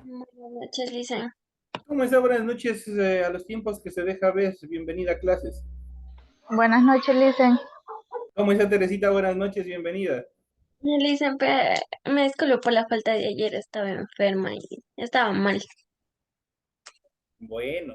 Buenas noches, Lisa. ¿Cómo está? Buenas noches, a los tiempos que se deja ver. Bienvenida a clases. Buenas noches, Licen. ¿Cómo está Teresita? Buenas noches, bienvenida. Lisa, me disculpo por la falta de ayer, estaba enferma y estaba mal. Bueno,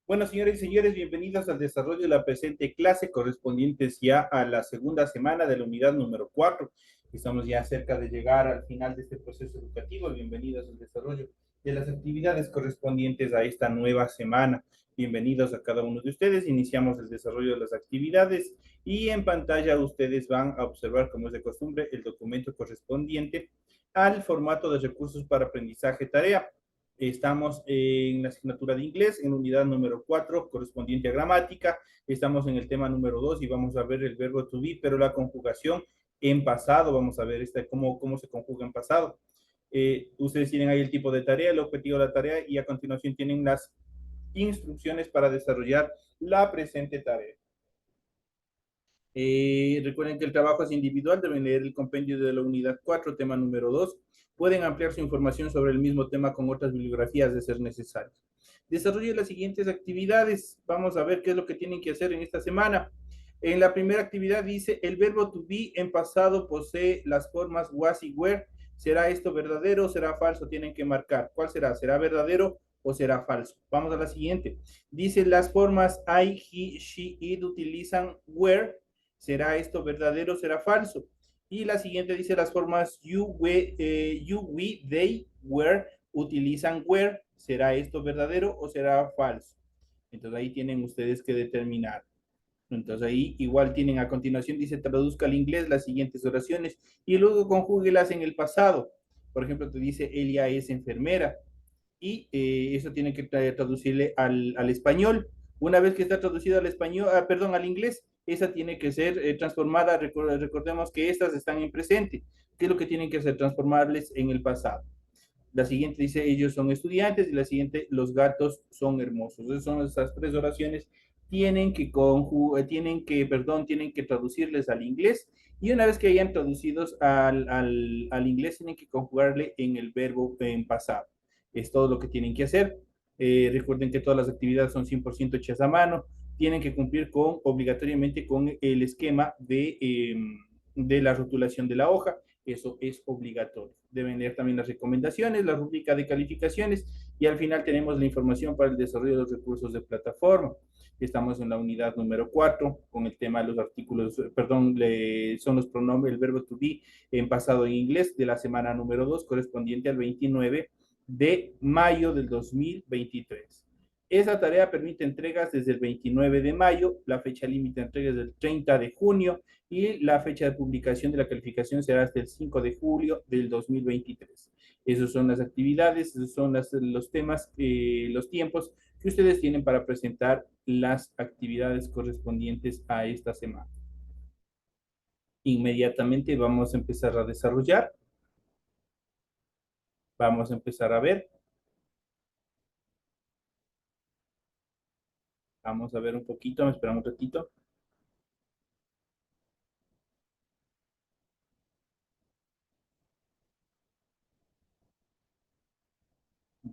bueno, señores y señores, bienvenidos al desarrollo de la presente clase correspondientes ya a la segunda semana de la unidad número 4. Estamos ya cerca de llegar al final de este proceso educativo. Bienvenidos al desarrollo de las actividades correspondientes a esta nueva semana. Bienvenidos a cada uno de ustedes. Iniciamos el desarrollo de las actividades y en pantalla ustedes van a observar, como es de costumbre, el documento correspondiente al formato de recursos para aprendizaje tarea. Estamos en la asignatura de inglés, en la unidad número 4, correspondiente a gramática. Estamos en el tema número 2 y vamos a ver el verbo to be, pero la conjugación en pasado. Vamos a ver cómo se conjuga en pasado. Ustedes tienen ahí el tipo de tarea, el objetivo de la tarea y a continuación tienen las instrucciones para desarrollar la presente tarea. Recuerden que el trabajo es individual, deben leer el compendio de la unidad 4, tema número 2. Pueden ampliar su información sobre el mismo tema con otras bibliografías de ser necesario. Desarrolle las siguientes actividades. Vamos a ver qué es lo que tienen que hacer en esta semana. En la primera actividad dice, el verbo to be en pasado posee las formas was y were. ¿Será esto verdadero o será falso? Tienen que marcar. ¿Cuál será? ¿Será verdadero o será falso? Vamos a la siguiente. Dice, las formas I, he, she, it utilizan were. ¿Será esto verdadero o será falso? Y la siguiente dice las formas you, we, they, were utilizan were. ¿Será esto verdadero o será falso? Entonces ahí tienen ustedes que determinar. Entonces ahí igual tienen a continuación, dice traduzca al inglés las siguientes oraciones y luego conjúguelas en el pasado. Por ejemplo, te dice ella es enfermera y eso tiene que traducirle al español. Una vez que está traducido al español, perdón, al inglés, esa tiene que ser transformada. Recordemos que estas están en presente. ¿Qué es lo que tienen que hacer? Transformarles en el pasado. La siguiente dice, ellos son estudiantes, y la siguiente, los gatos son hermosos. Esas son esas tres oraciones. Tienen que traducirles al inglés. Y una vez que hayan traducidos al inglés, tienen que conjugarle en el verbo en pasado. Es todo lo que tienen que hacer. Recuerden que todas las actividades son 100% hechas a mano. Tienen que cumplir obligatoriamente con el esquema de la rotulación de la hoja. Eso es obligatorio. Deben leer también las recomendaciones, la rúbrica de calificaciones y al final tenemos la información para el desarrollo de los recursos de plataforma. Estamos en la unidad número 4 con el tema de los artículos, perdón, son los pronombres, el verbo to be en pasado en inglés de la semana número 2 correspondiente al 29 de mayo del 2023. Esa tarea permite entregas desde el 29 de mayo, la fecha límite de entregas es del 30 de junio y la fecha de publicación de la calificación será hasta el 5 de julio del 2023. Esas son las actividades, esos son los temas, los tiempos que ustedes tienen para presentar las actividades correspondientes a esta semana. Inmediatamente vamos a empezar a desarrollar. Vamos a empezar a ver. Vamos a ver un poquito, me esperamos un ratito.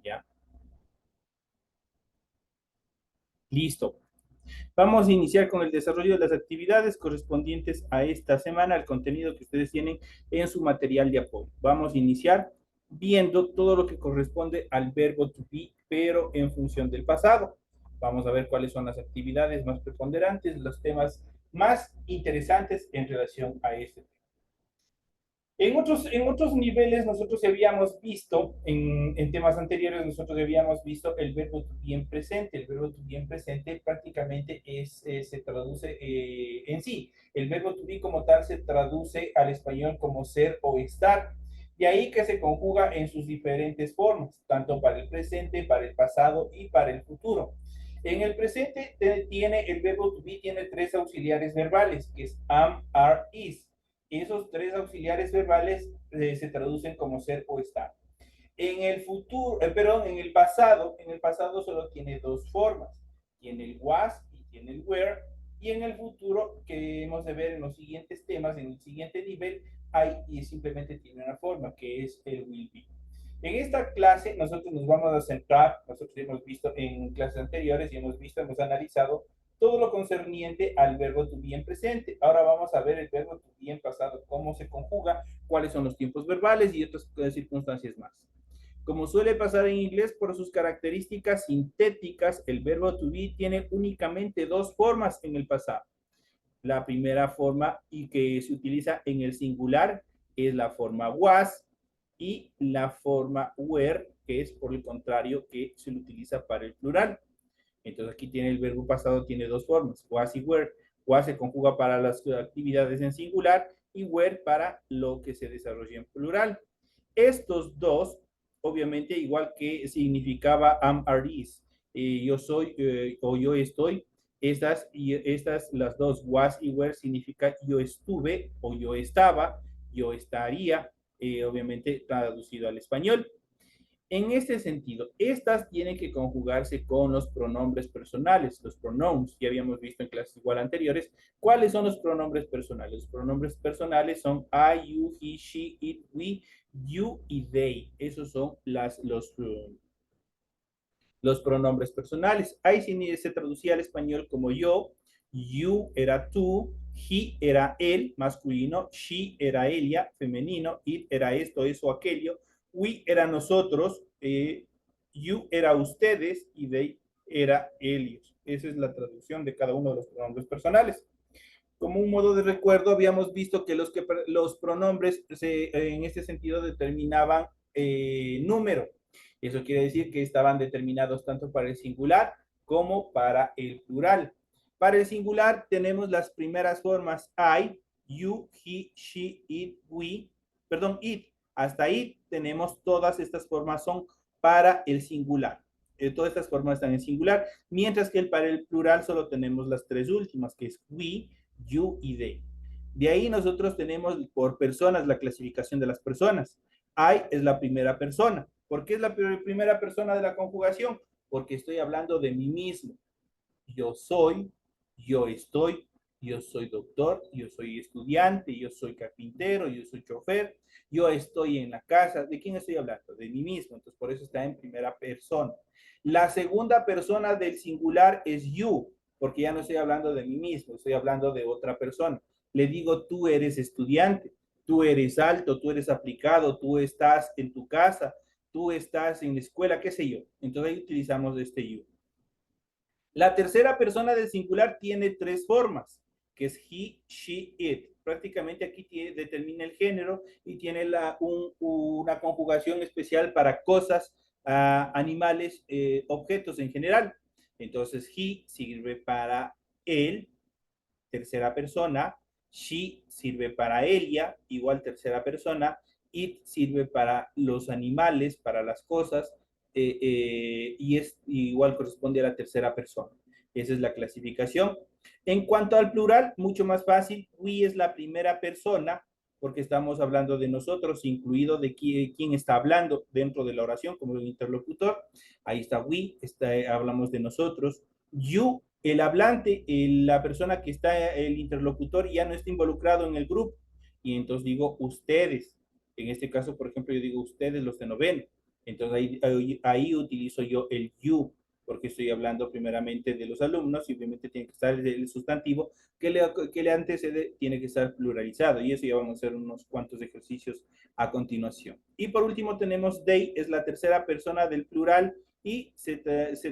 Ya. Listo. Vamos a iniciar con el desarrollo de las actividades correspondientes a esta semana, al contenido que ustedes tienen en su material de apoyo. Vamos a iniciar viendo todo lo que corresponde al verbo to be, pero en función del pasado. Vamos a ver cuáles son las actividades más preponderantes, los temas más interesantes en relación a este tema. En otros niveles nosotros habíamos visto, en temas anteriores, nosotros habíamos visto el verbo to be en presente. El verbo to be en presente prácticamente se traduce en sí. El verbo to be como tal se traduce al español como ser o estar. Y ahí que se conjuga en sus diferentes formas, tanto para el presente, para el pasado y para el futuro. En el presente tiene el verbo to be, tiene tres auxiliares verbales, que es am, are, is. Esos tres auxiliares verbales se traducen como ser o estar. En el futuro, perdón, en el pasado solo tiene dos formas. Tiene el was y tiene el were. Y en el futuro, que hemos de ver en los siguientes temas, en el siguiente nivel, hay y simplemente tiene una forma, que es el will be. En esta clase nosotros nos vamos a centrar, nosotros hemos visto en clases anteriores y hemos visto, hemos analizado todo lo concerniente al verbo to be en presente. Ahora vamos a ver el verbo to be en pasado, cómo se conjuga, cuáles son los tiempos verbales y otras circunstancias más. Como suele pasar en inglés, por sus características sintéticas, el verbo to be tiene únicamente dos formas en el pasado. La primera forma y que se utiliza en el singular es la forma was y la forma were, que es por el contrario que se lo utiliza para el plural. Entonces aquí tiene el verbo pasado, tiene dos formas, was y were. Was se conjuga para las actividades en singular y were para lo que se desarrolla en plural. Estos dos, obviamente, igual que significaba am, are, is, yo soy o yo estoy, estas, las dos, was y were, significa yo estuve o yo estaba, yo estaría, obviamente traducido al español. En este sentido, estas tienen que conjugarse con los pronombres personales, los pronouns, que habíamos visto en clases igual anteriores. ¿Cuáles son los pronombres personales? Los pronombres personales son I, you, he, she, it, we, you y they. Esos son los pronombres personales. Ahí sí se traducía al español como yo, you era tú, he era él, masculino, she era ella, femenino, it era esto, eso, aquello, we era nosotros, you era ustedes y they era ellos. Esa es la traducción de cada uno de los pronombres personales. Como un modo de recuerdo, habíamos visto que los pronombres en este sentido determinaban número. Eso quiere decir que estaban determinados tanto para el singular como para el plural. Para el singular tenemos las primeras formas I, you, he, she, it, we, perdón, it. Hasta ahí tenemos todas estas formas son para el singular. Todas estas formas están en singular, mientras que para el plural solo tenemos las tres últimas, que es we, you y they. De ahí nosotros tenemos por personas la clasificación de las personas. I es la primera persona. ¿Por qué es la primera persona de la conjugación? Porque estoy hablando de mí mismo. Yo soy, yo estoy, yo soy doctor, yo soy estudiante, yo soy carpintero, yo soy chofer, yo estoy en la casa. ¿De quién estoy hablando? De mí mismo. Entonces, por eso está en primera persona. La segunda persona del singular es you, porque ya no estoy hablando de mí mismo, estoy hablando de otra persona. Le digo, tú eres estudiante, tú eres alto, tú eres aplicado, tú estás en tu casa, tú estás en la escuela, qué sé yo. Entonces ahí utilizamos este you. La tercera persona del singular tiene tres formas, que es he, she, it. Prácticamente aquí determina el género y tiene una conjugación especial para cosas, animales, objetos en general. Entonces, he sirve para él, tercera persona. She sirve para ella, igual tercera persona. It sirve para los animales, para las cosas, y es igual corresponde a la tercera persona. Esa es la clasificación. En cuanto al plural, mucho más fácil. We es la primera persona, porque estamos hablando de nosotros, incluido de quién está hablando dentro de la oración, como el interlocutor. Ahí está we, hablamos de nosotros. You, el hablante, la persona que está, el interlocutor, ya no está involucrado en el grupo. Y entonces digo ustedes. En este caso, por ejemplo, yo digo ustedes los de noveno. Entonces ahí utilizo yo el you, porque estoy hablando primeramente de los alumnos, simplemente tiene que estar el sustantivo que le antecede, tiene que estar pluralizado, y eso ya vamos a hacer unos cuantos ejercicios a continuación. Y por último tenemos they, es la tercera persona del plural, y se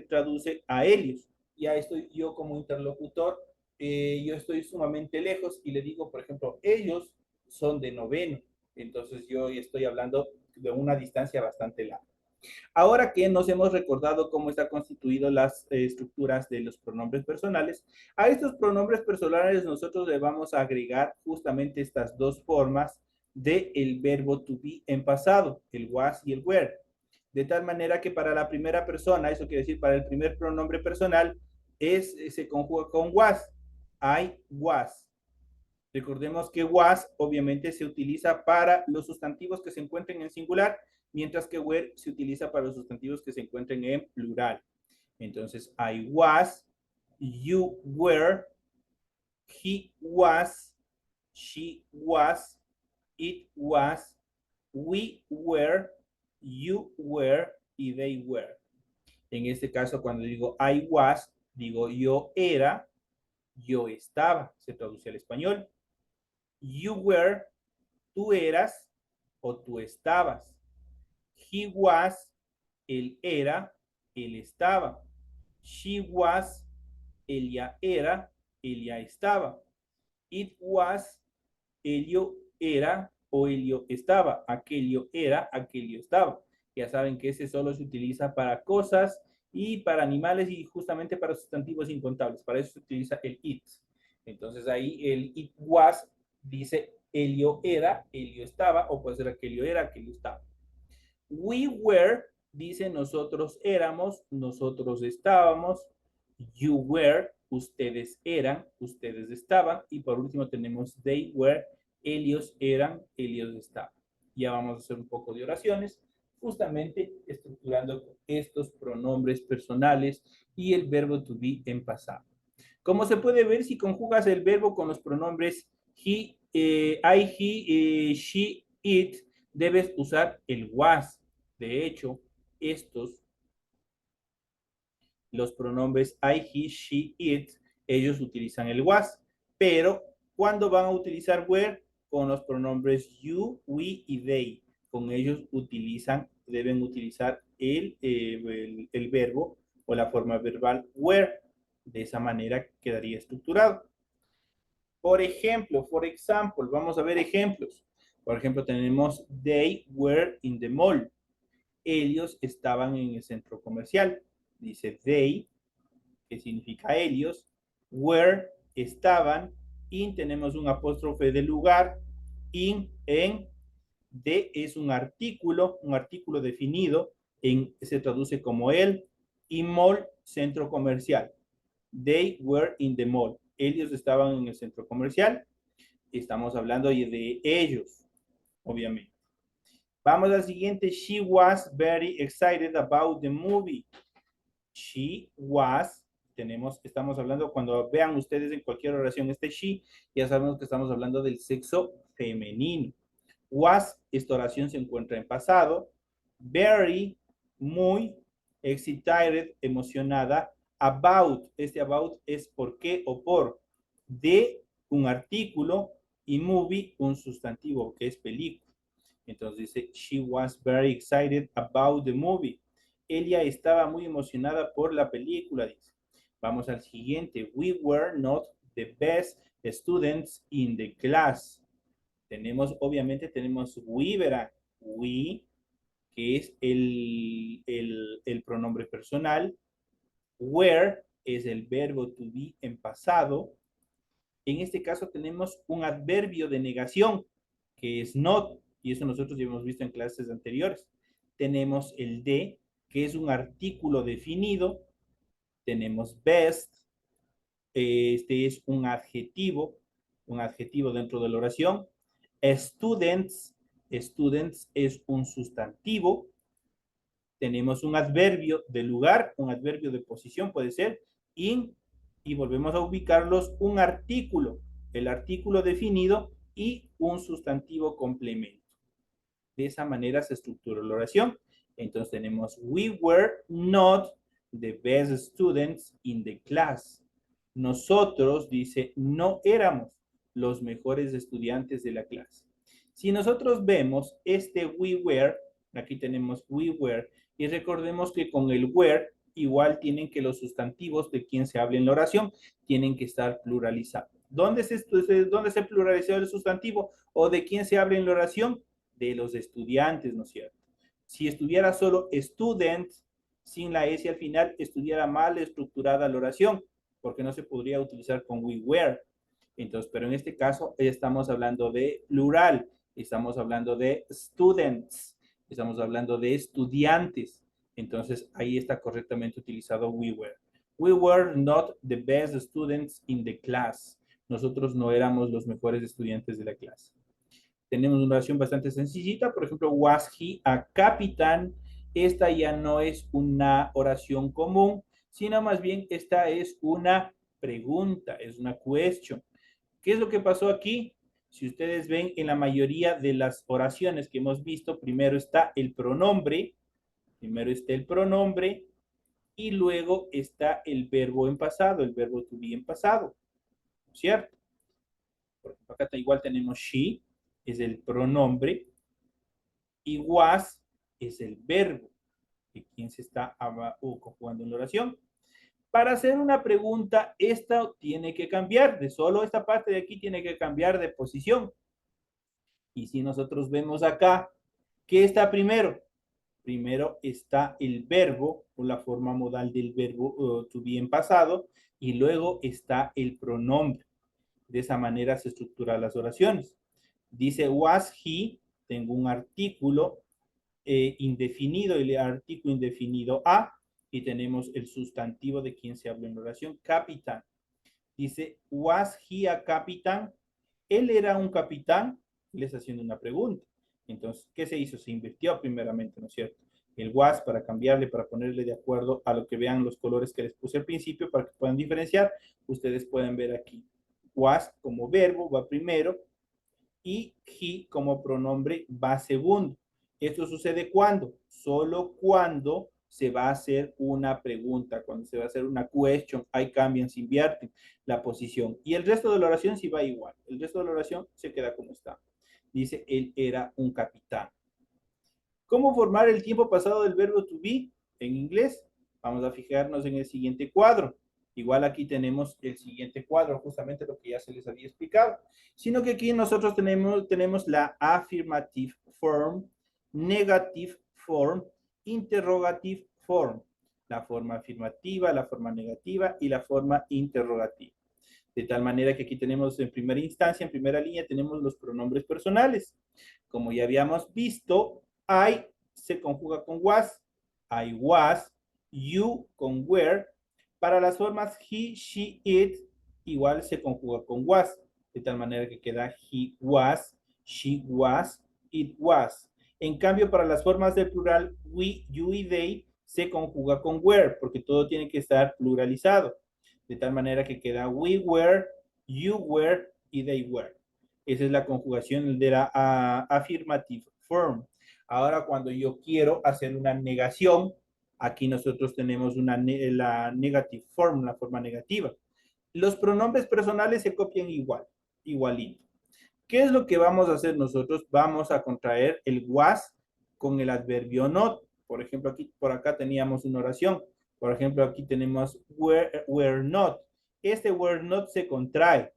traduce a ellos. Ya estoy yo como interlocutor, yo estoy sumamente lejos, y le digo, por ejemplo, ellos son de noveno. Entonces yo estoy hablando de una distancia bastante larga. Ahora que nos hemos recordado cómo están constituidas las estructuras de los pronombres personales, a estos pronombres personales nosotros le vamos a agregar justamente estas dos formas del verbo to be en pasado, el was y el were. De tal manera que para la primera persona, eso quiere decir para el primer pronombre personal, se conjuga con was. I was. Recordemos que was obviamente se utiliza para los sustantivos que se encuentren en singular, mientras que were se utiliza para los sustantivos que se encuentren en plural. Entonces, I was, you were, he was, she was, it was, we were, you were y they were. En este caso, cuando digo I was, digo yo era, yo estaba, se traduce al español. You were, tú eras o tú estabas. He was, él era, él estaba. She was, ella era, ella estaba. It was, ello era o ello estaba. Aquello era, aquello estaba. Ya saben que ese solo se utiliza para cosas y para animales y justamente para sustantivos incontables. Para eso se utiliza el it. Entonces ahí el it was dice ello era, ello estaba, o puede ser aquello era, aquello estaba. We were dice nosotros éramos, nosotros estábamos. You were, ustedes eran, ustedes estaban. Y por último tenemos they were, ellos eran, ellos estaban. Ya vamos a hacer un poco de oraciones, justamente estructurando estos pronombres personales y el verbo to be en pasado. Como se puede ver, si conjugas el verbo con los pronombres he, I, he, she, it, debes usar el was. De hecho, los pronombres I, he, she, it, ellos utilizan el was. Pero, ¿cuándo van a utilizar were? Con los pronombres you, we y they. Con ellos deben utilizar el verbo o la forma verbal were. De esa manera quedaría estructurado. Por ejemplo, vamos a ver ejemplos. Por ejemplo, tenemos they were in the mall. Ellos estaban en el centro comercial. Dice they, que significa ellos. Were, estaban. In, tenemos un apóstrofe de lugar. In, en. De es un artículo definido. Se traduce como el. Y mall, centro comercial. They were in the mall. Ellos estaban en el centro comercial. Estamos hablando de ellos, obviamente. Vamos al siguiente. She was very excited about the movie. She was, estamos hablando, cuando vean ustedes en cualquier oración este she, ya sabemos que estamos hablando del sexo femenino. Was, esta oración se encuentra en pasado. Very, muy, excited, emocionada. About, este about es por qué o por. De, un artículo. Y movie, un sustantivo que es película. Entonces dice, she was very excited about the movie. Ella estaba muy emocionada por la película, dice. Vamos al siguiente. We were not the best students in the class. Obviamente tenemos we, verá. We, que es el pronombre personal. Were es el verbo to be en pasado. En este caso tenemos un adverbio de negación, que es not, y eso nosotros ya hemos visto en clases anteriores. Tenemos el de, que es un artículo definido. Tenemos best, este es un adjetivo dentro de la oración. Students es un sustantivo. Tenemos un adverbio de lugar, un adverbio de posición puede ser, in, y volvemos a ubicarlos, un artículo, el artículo definido y un sustantivo complemento. De esa manera se estructura la oración. Entonces tenemos, we were not the best students in the class. Nosotros, dice, no éramos los mejores estudiantes de la clase. Si nosotros vemos este we were, aquí tenemos we were, y recordemos que con el were igual tienen que los sustantivos de quien se habla en la oración tienen que estar pluralizados. ¿Dónde se pluralizó el sustantivo? ¿O de quién se habla en la oración? De los estudiantes, ¿no es cierto? Si estuviera solo students, sin la S al final, estuviera mal estructurada la oración, porque no se podría utilizar con we were. Entonces, pero en este caso estamos hablando de plural, estamos hablando de students, estamos hablando de estudiantes. Entonces, ahí está correctamente utilizado we were. We were not the best students in the class. Nosotros no éramos los mejores estudiantes de la clase. Tenemos una oración bastante sencillita, por ejemplo, was he a captain? Esta ya no es una oración común, sino más bien esta es una pregunta, es una question. ¿Qué es lo que pasó aquí? Si ustedes ven en la mayoría de las oraciones que hemos visto, primero está el pronombre y luego está el verbo en pasado, el verbo to be en pasado, ¿cierto? Por ejemplo, acá igual tenemos she, es el pronombre, y was es el verbo, de quien se está conjugando en la oración. Para hacer una pregunta, esta tiene que cambiar, de solo esta parte de aquí tiene que cambiar de posición. Y si nosotros vemos acá, ¿qué está primero? Primero está el verbo, o la forma modal del verbo to be en pasado, y luego está el pronombre. De esa manera se estructuran las oraciones. Dice was he, tengo un artículo indefinido, el artículo indefinido a, y tenemos el sustantivo de quien se habla en la oración, capitán. Dice, was he a capitán? Él era un capitán, le está haciendo una pregunta. Entonces, ¿qué se hizo? Se invirtió primeramente, ¿no es cierto? El was para cambiarle, para ponerle de acuerdo a lo que vean los colores que les puse al principio para que puedan diferenciar. Ustedes pueden ver aquí. Was como verbo va primero y he como pronombre va segundo. ¿Esto sucede cuándo? Solo cuando se va a hacer una pregunta, cuando se va a hacer una question, ahí cambian, se invierten la posición. Y el resto de la oración sí va igual. El resto de la oración se queda como está. Dice, él era un capitán. ¿Cómo formar el tiempo pasado del verbo to be en inglés? Vamos a fijarnos en el siguiente cuadro. Igual aquí tenemos el siguiente cuadro, justamente lo que ya se les había explicado. Sino que aquí nosotros tenemos la affirmative form, negative form, interrogative form. La forma afirmativa, la forma negativa y la forma interrogativa. De tal manera que aquí tenemos en primera instancia, en primera línea, tenemos los pronombres personales. Como ya habíamos visto, I se conjuga con was, I was, you con were. Para las formas he, she, it, igual se conjuga con was, de tal manera que queda he was, she was, it was. En cambio, para las formas del plural we, you y they, se conjuga con were, porque todo tiene que estar pluralizado. De tal manera que queda we were, you were y they were. Esa es la conjugación de la affirmative form. Ahora, cuando yo quiero hacer una negación, aquí nosotros tenemos la negative form, la forma negativa. Los pronombres personales se copian igualito. ¿Qué es lo que vamos a hacer nosotros? Vamos a contraer el was con el adverbio not. Por ejemplo, aquí por acá teníamos una oración. Por ejemplo, aquí tenemos were not. Este were not se contrae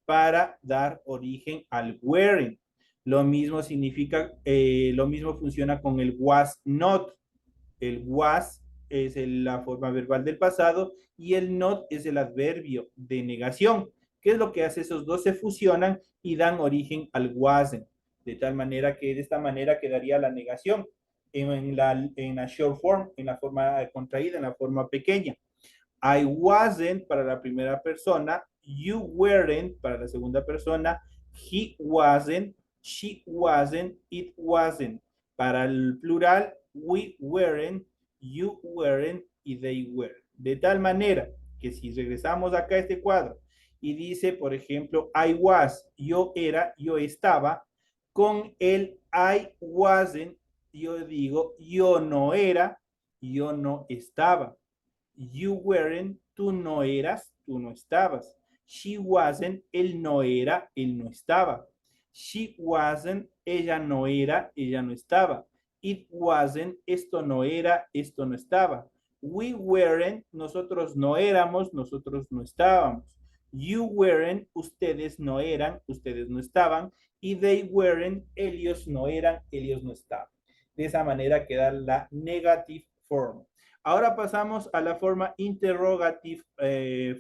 para dar origen al wearing. Lo mismo significa, lo mismo funciona con el was not. El was es la forma verbal del pasado y el not es el adverbio de negación. ¿Qué es lo que hace? Esos dos se fusionan y dan origen al wasn't. De tal manera que de esta manera quedaría la negación en la short form, en la forma contraída, en la forma pequeña. I wasn't para la primera persona, you weren't para la segunda persona, he wasn't, she wasn't, it wasn't. Para el plural, we weren't, you weren't y they were. De tal manera que si regresamos acá a este cuadro y dice, por ejemplo, I was, yo era, yo estaba, con el I wasn't, yo digo, yo no era, yo no estaba. You weren't, tú no eras, tú no estabas. She wasn't, él no era, él no estaba. She wasn't, ella no era, ella no estaba. It wasn't, esto no era, esto no estaba. We weren't, nosotros no éramos, nosotros no estábamos. You weren't, ustedes no eran, ustedes no estaban. Y they weren't, ellos no eran, ellos no estaban. De esa manera queda la negative form. Ahora pasamos a la forma interrogative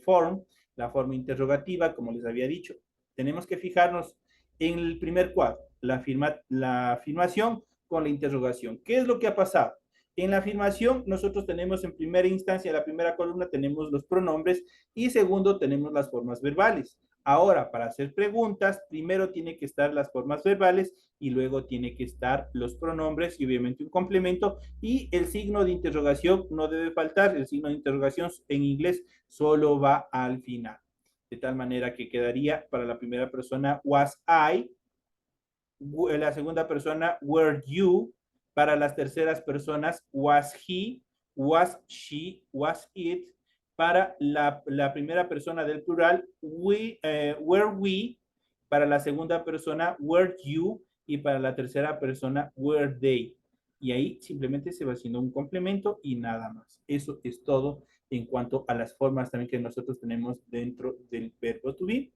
form, la forma interrogativa, como les había dicho. Tenemos que fijarnos en el primer cuadro, la afirmación con la interrogación. ¿Qué es lo que ha pasado? En la afirmación, nosotros tenemos en primera instancia, en la primera columna, tenemos los pronombres y segundo, tenemos las formas verbales. Ahora, para hacer preguntas, primero tiene que estar las formas verbales y luego tiene que estar los pronombres y obviamente un complemento y el signo de interrogación no debe faltar. El signo de interrogación en inglés solo va al final. De tal manera que quedaría para la primera persona was I, la segunda persona were you, para las terceras personas was he, was she, was it, para la primera persona del plural were we, para la segunda persona were you y para la tercera persona were they. Y ahí simplemente se va haciendo un complemento y nada más. Eso es todo en cuanto a las formas también que nosotros tenemos dentro del verbo to be.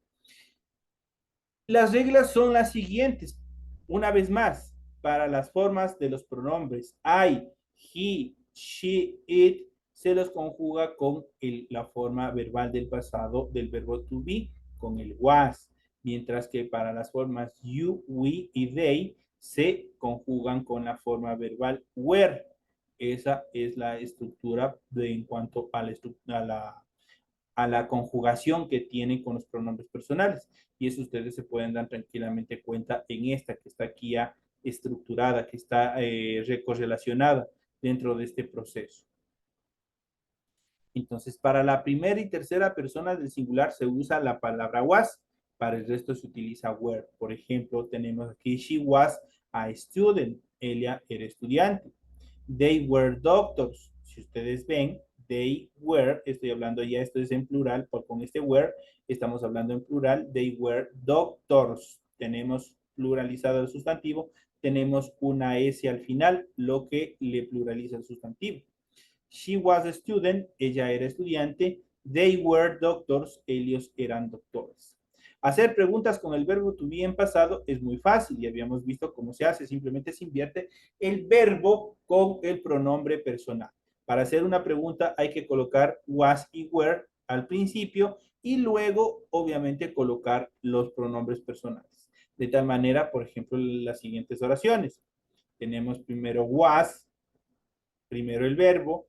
Las reglas son las siguientes. Una vez más, para las formas de los pronombres I, he, she, it, se los conjuga con la forma verbal del pasado del verbo to be, con el was. Mientras que para las formas you, we y they se conjugan con la forma verbal were. Esa es la estructura en cuanto a la conjugación que tienen con los pronombres personales. Y eso ustedes se pueden dar tranquilamente cuenta en esta que está aquí ya estructurada, que está correlacionada dentro de este proceso. Entonces, para la primera y tercera persona del singular se usa la palabra was, para el resto se utiliza were. Por ejemplo, tenemos aquí, she was a student, ella era estudiante. They were doctors. Si ustedes ven, they were, estoy hablando ya, esto es en plural, con este were, estamos hablando en plural, they were doctors. Tenemos pluralizado el sustantivo, tenemos una S al final, lo que le pluraliza el sustantivo. She was a student, ella era estudiante. They were doctors, ellos eran doctores. Hacer preguntas con el verbo to be en pasado es muy fácil y habíamos visto cómo se hace. Simplemente se invierte el verbo con el pronombre personal. Para hacer una pregunta hay que colocar was y were al principio y luego, obviamente, colocar los pronombres personales. De tal manera, por ejemplo, las siguientes oraciones. Tenemos primero was, primero el verbo,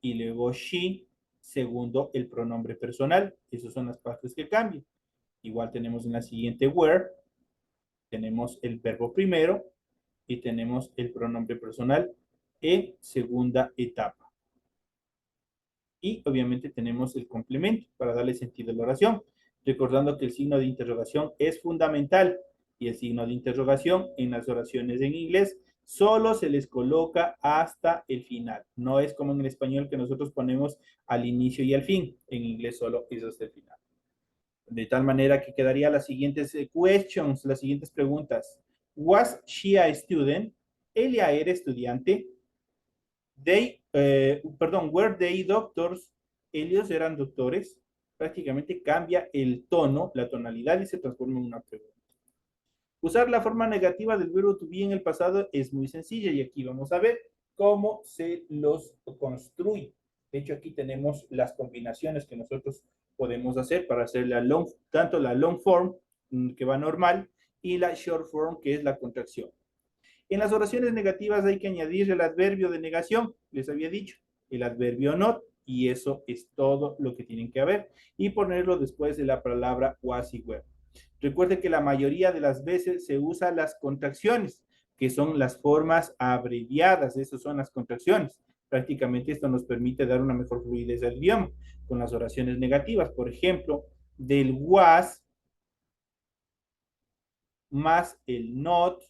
y luego she, segundo el pronombre personal. Esas son las partes que cambian. Igual tenemos en la siguiente were, tenemos el verbo primero y tenemos el pronombre personal en segunda etapa. Y obviamente tenemos el complemento para darle sentido a la oración, recordando que el signo de interrogación es fundamental y el signo de interrogación en las oraciones en inglés solo se les coloca hasta el final. No es como en el español que nosotros ponemos al inicio y al fin. En inglés solo es hasta el final. De tal manera que quedaría las siguientes questions, las siguientes preguntas. Was she a student? ¿Ella era estudiante? Were they doctors? ¿Ellos eran doctores? Prácticamente cambia el tono, la tonalidad y se transforma en una pregunta. Usar la forma negativa del verbo to be en el pasado es muy sencilla y aquí vamos a ver cómo se los construye. De hecho, aquí tenemos las combinaciones que nosotros podemos hacer para hacer tanto la long form, que va normal, y la short form, que es la contracción. En las oraciones negativas hay que añadir el adverbio de negación, les había dicho, el adverbio not, y eso es todo lo que tienen que haber, y ponerlo después de la palabra was y were. Recuerde que la mayoría de las veces se usan las contracciones, que son las formas abreviadas, esas son las contracciones. Prácticamente esto nos permite dar una mejor fluidez al idioma con las oraciones negativas. Por ejemplo, del was más el not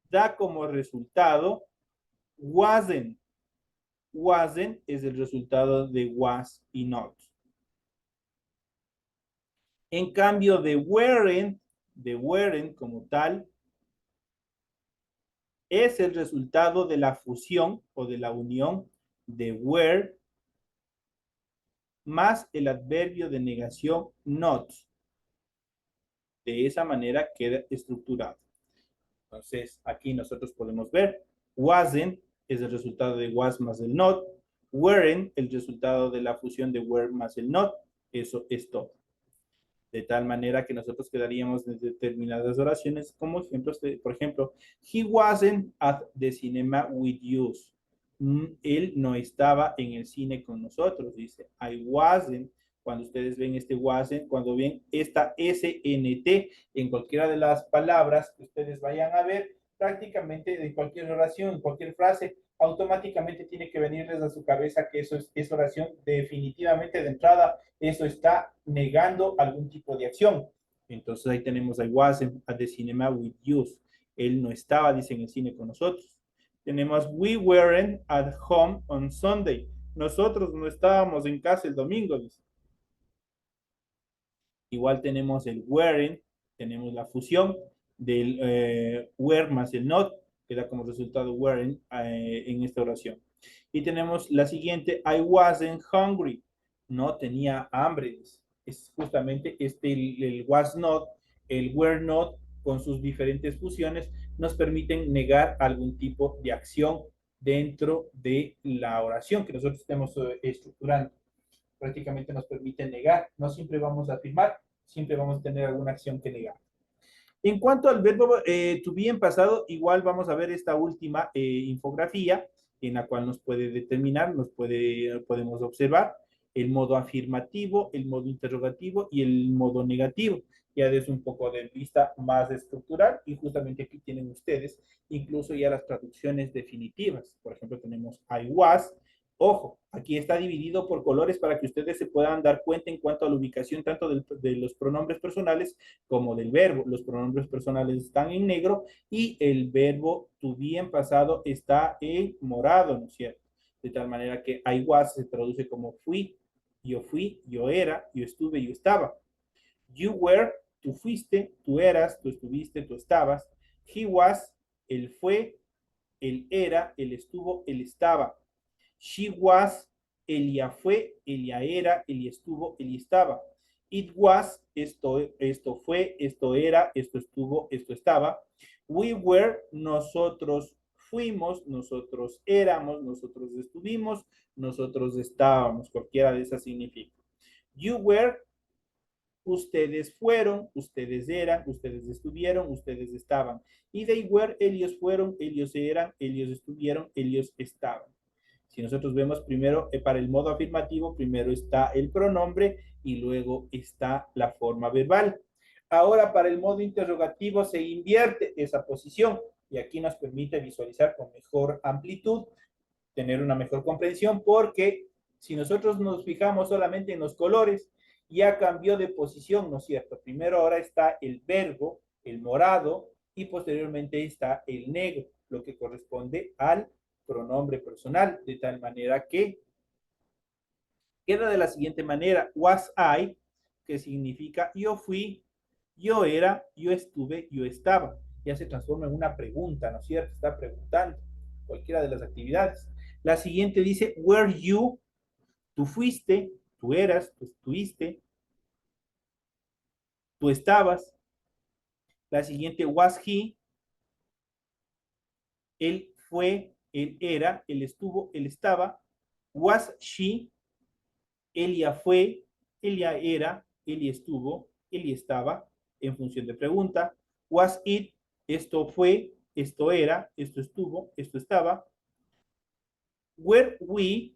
da como resultado wasn't. Wasn't es el resultado de was y not. En cambio, de weren't como tal, es el resultado de la fusión o de la unión de were más el adverbio de negación not. De esa manera queda estructurado. Entonces, aquí nosotros podemos ver, wasn't es el resultado de was más el not, weren't el resultado de la fusión de were más el not, eso es todo. De tal manera que nosotros quedaríamos en determinadas oraciones como ejemplos de, por ejemplo, he wasn't at the cinema with you. Él no estaba en el cine con nosotros, dice. I wasn't. Cuando ustedes ven este wasn't, cuando ven esta SNT en cualquiera de las palabras que ustedes vayan a ver, prácticamente de cualquier oración, cualquier frase, automáticamente tiene que venirles a su cabeza que eso es oración definitivamente de entrada, eso está negando algún tipo de acción. Entonces ahí tenemos I wasn't at the cinema with you. Él no estaba, dice, en el cine con nosotros. Tenemos we weren't at home on Sunday. Nosotros no estábamos en casa el domingo, dice. Igual tenemos el weren't, tenemos la fusión del were más el not, que da como resultado weren't en esta oración. Y tenemos la siguiente, I wasn't hungry. No tenía hambre. Es justamente el was not, el were not, con sus diferentes fusiones, nos permiten negar algún tipo de acción dentro de la oración que nosotros estemos estructurando. Prácticamente nos permite negar. No siempre vamos a afirmar, siempre vamos a tener alguna acción que negar. En cuanto al verbo to be en pasado, igual vamos a ver esta última infografía en la cual nos puede determinar, podemos observar el modo afirmativo, el modo interrogativo y el modo negativo. Ya desde un poco de vista más estructural, y justamente aquí tienen ustedes incluso ya las traducciones definitivas. Por ejemplo, tenemos I was. Ojo, aquí está dividido por colores para que ustedes se puedan dar cuenta en cuanto a la ubicación tanto de los pronombres personales como del verbo. Los pronombres personales están en negro y el verbo to be en pasado está en morado, ¿no es cierto? De tal manera que I was se traduce como fui, yo era, yo estuve, yo estaba. You were, tú fuiste, tú eras, tú estuviste, tú estabas. He was, él fue, él era, él estuvo, él estaba. She was, ella fue, ella era, ella estuvo, ella estaba. It was, esto fue, esto era, esto estuvo, esto estaba. We were, nosotros fuimos, nosotros éramos, nosotros estuvimos, nosotros estábamos. Cualquiera de esas significa. You were, ustedes fueron, ustedes eran, ustedes estuvieron, ustedes estaban. Y they were, ellos fueron, ellos eran, ellos estuvieron, ellos estaban. Si nosotros vemos primero, para el modo afirmativo, primero está el pronombre y luego está la forma verbal. Ahora, para el modo interrogativo se invierte esa posición y aquí nos permite visualizar con mejor amplitud, tener una mejor comprensión, porque si nosotros nos fijamos solamente en los colores, ya cambió de posición, ¿no es cierto? Primero ahora está el verbo, el morado, y posteriormente está el negro, lo que corresponde al pronombre personal, de tal manera que queda de la siguiente manera, was I, que significa yo fui, yo era, yo estuve, yo estaba. Ya se transforma en una pregunta, ¿no es cierto? Está preguntando cualquiera de las actividades. La siguiente dice, were you, tú fuiste, tú eras, tú estuviste, tú estabas. La siguiente, was he, él fue, él era, él estuvo, él estaba. Was she, ella fue, ella era, ella estuvo, ella estaba, en función de pregunta. Was it, esto fue, esto era, esto estuvo, esto estaba. Were we,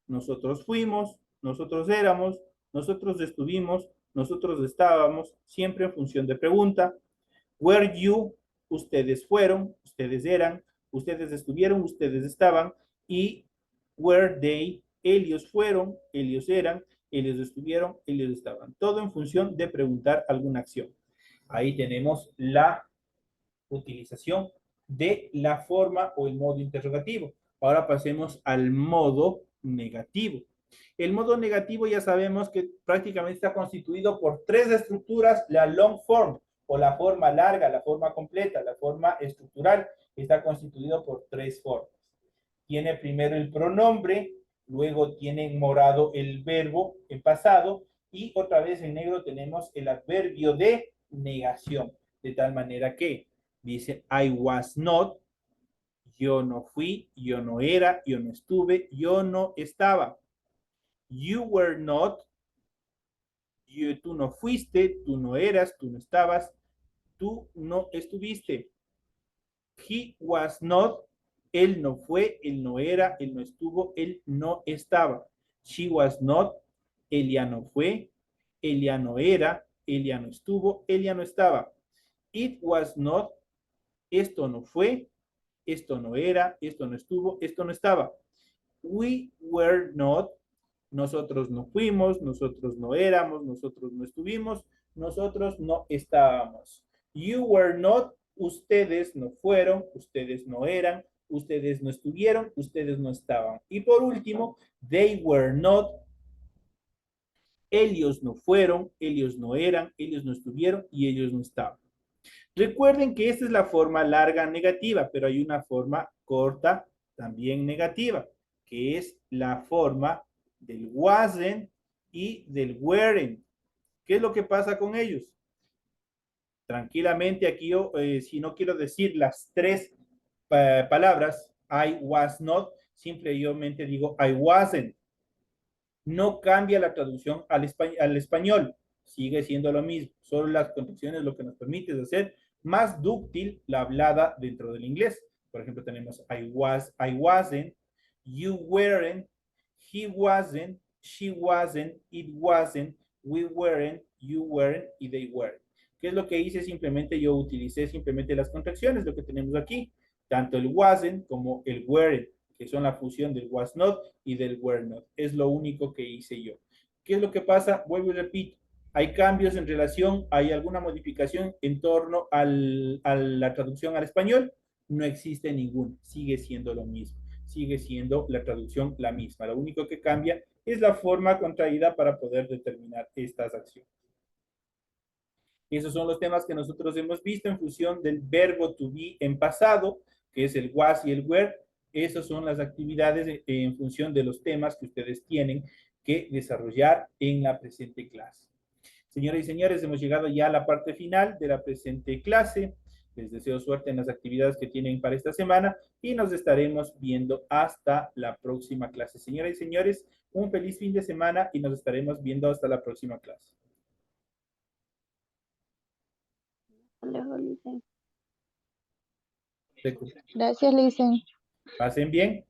nosotros fuimos, nosotros éramos, nosotros estuvimos, nosotros estábamos, siempre en función de pregunta. Were you, ustedes fueron, ustedes eran, ustedes estuvieron, ustedes estaban. Y were they, ellos fueron, ellos eran, ellos estuvieron, ellos estaban. Todo en función de preguntar alguna acción. Ahí tenemos la utilización de la forma o el modo interrogativo. Ahora pasemos al modo negativo. El modo negativo ya sabemos que prácticamente está constituido por tres estructuras: la long form o la forma larga, la forma completa, la forma estructural, está constituido por tres formas. Tiene primero el pronombre, Luego tiene en morado el verbo en pasado y otra vez en negro tenemos el adverbio de negación. De tal manera que dice I was not, yo no fui, yo no era, yo no estuve, yo no estaba. You were not, tú no fuiste, tú no eras, tú no estabas, tú no estuviste. He was not, él no fue, él no era, él no estuvo, él no estaba. She was not, él ya no fue, él ya no era, él ya no estuvo, él ya no estaba. It was not, esto no fue, esto no era, esto no estuvo, esto no estaba. We were not, nosotros no fuimos, nosotros no éramos, nosotros no estuvimos, nosotros no estábamos. You were not, ustedes no fueron, ustedes no eran, ustedes no estuvieron, ustedes no estaban. Y por último, they were not, ellos no fueron, ellos no eran, ellos no estuvieron y ellos no estaban. Recuerden que esta es la forma larga negativa, pero hay una forma corta también negativa, que es la forma del wasn't y del weren't. ¿Qué es lo que pasa con ellos? Tranquilamente aquí yo, si no quiero decir las tres palabras, I was not, simplemente digo I wasn't. No cambia la traducción al español, sigue siendo lo mismo, solo las condiciones lo que nos permite es hacer más dúctil la hablada dentro del inglés. Por ejemplo, tenemos I wasn't, you weren't, he wasn't, she wasn't, it wasn't, we weren't, you weren't y they weren't. ¿Qué es lo que hice? Simplemente yo utilicé simplemente las contracciones, lo que tenemos aquí, tanto el wasn't como el weren't, que son la fusión del was not y del were not. Es lo único que hice yo. ¿Qué es lo que pasa? Vuelvo y repito. Hay cambios en relación, hay alguna modificación en torno a la traducción al español. No existe ninguna. Sigue siendo lo mismo. Sigue siendo la traducción la misma. Lo único que cambia es la forma contraída para poder determinar estas acciones. Esos son los temas que nosotros hemos visto en función del verbo to be en pasado, que es el was y el were. Esas son las actividades en función de los temas que ustedes tienen que desarrollar en la presente clase. Señoras y señores, hemos llegado ya a la parte final de la presente clase. Les deseo suerte en las actividades que tienen para esta semana y nos estaremos viendo hasta la próxima clase. Señoras y señores, un feliz fin de semana y nos estaremos viendo hasta la próxima clase. Gracias, Licen. Pasen bien.